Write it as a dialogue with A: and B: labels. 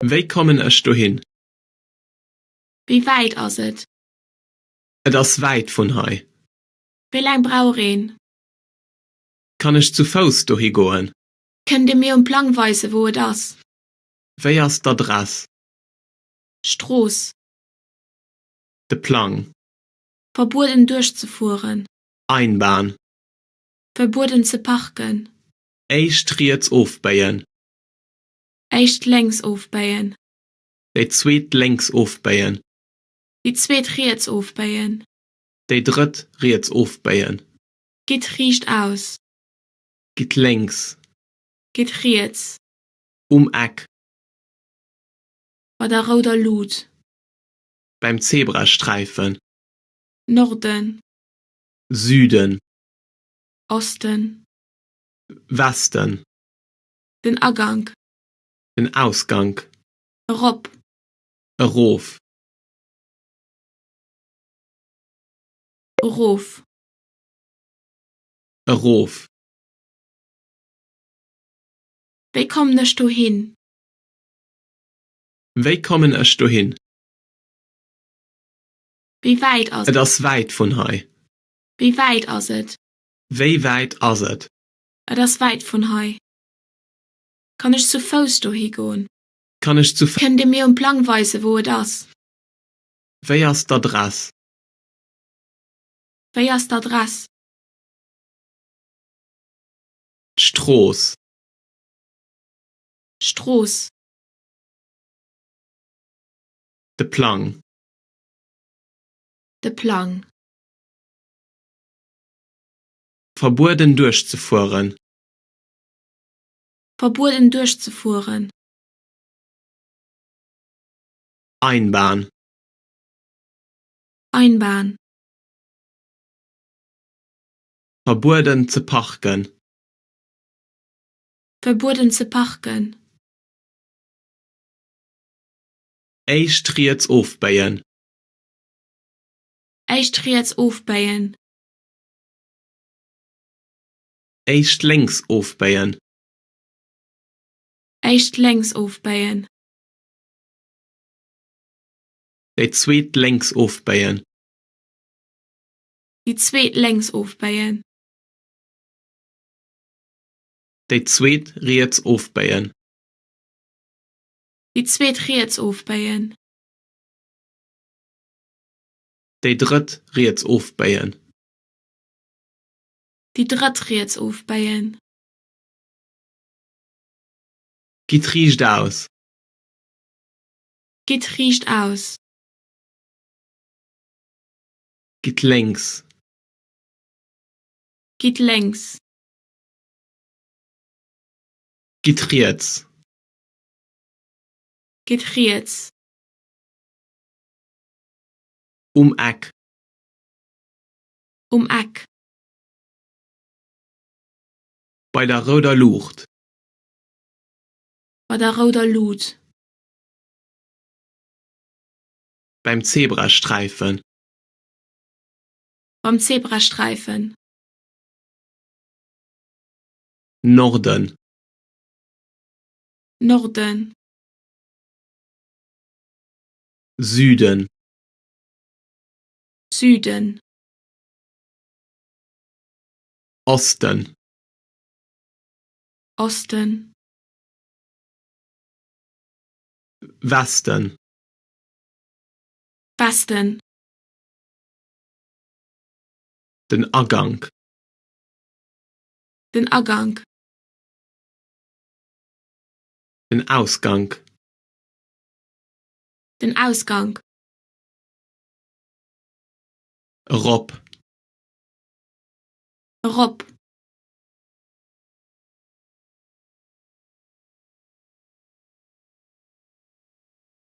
A: Wéi kommen ech do hin?
B: Wie weit ist es?
A: Et ass weit vun hei.
B: Wie lang brauche ich?
A: Kann ich zu Fuß do hi goen?
B: Könnt ihr mir einen Plan weisen, wo es ist?
A: Wéi ass d'Adress?
B: Straße.
A: De Plan.
B: Verboten durchzufahren.
A: Einbahn.
B: Verboten zu parken.
A: Éischt riets ofbeien.
B: Echt längs aufbauen.
A: Déi zweet längs ofbeien.
B: Die zweit rechts aufbauen.
A: Déi dritt riets ofbeien.
B: Geht riecht aus.
A: Git längs.
B: Geht rechts.
A: Eck.
B: Bei der roter Lut.
A: Beim Zebrastreifen.
B: Norden.
A: Süden.
B: Osten.
A: Westen.
B: Den Abgang.
A: Den Ausgang.
B: Rob.
A: Erof.
B: Ruf.
A: Erof.
B: Wie komm ich du hin?
A: Wéi kommen ech do hin?
B: Wie weit ist
A: Et
B: es?
A: ass weit vun hei.
B: Wie weit ist es?
A: Wéi weit ass et?
B: Es ist weit von hier. Kann ich zu Fuß da hingehen?
A: Kann ich zu
B: Könnt ihr mir einen Plan weisen, wo es ist?
A: Wéi ass d'Adress?
B: Wie ist die Adresse?
A: Stroos.
B: Straße.
A: De Plan.
B: Der Plan.
A: Verboten durchzufuhren.
B: Verboten durchzufahren.
A: Einbahn.
B: Einbahn.
A: Verboten ze parken.
B: Verboten zu parken.
A: Éischt riets ofbeien.
B: Echt rechts aufbauen.
A: Éischt längs ofbeien.
B: Echt längs aufbauen.
A: Déi zweet längs ofbeien.
B: Die zweit längs aufbauen.
A: Déi zweet riets ofbeien.
B: Die zweit rechts aufbauen.
A: Déi dritt riets ofbeien.
B: Die dritt rechts aufbauen.
A: Git riecht aus.
B: Geht riecht aus.
A: Git längs.
B: Geht längs.
A: Git riets.
B: Geht rechts.
A: Eck.
B: Eck.
A: Bei der roder Lucht.
B: Bei der roter Lut.
A: Beim Zebrastreifen.
B: Beim Zebrastreifen.
A: Norden.
B: Norden.
A: Süden.
B: Süden.
A: Osten.
B: Osten.
A: Westen.
B: Westen.
A: Den Abgang.
B: Den Abgang.
A: Den Ausgang.
B: Den Ausgang.
A: Rob.
B: Rob.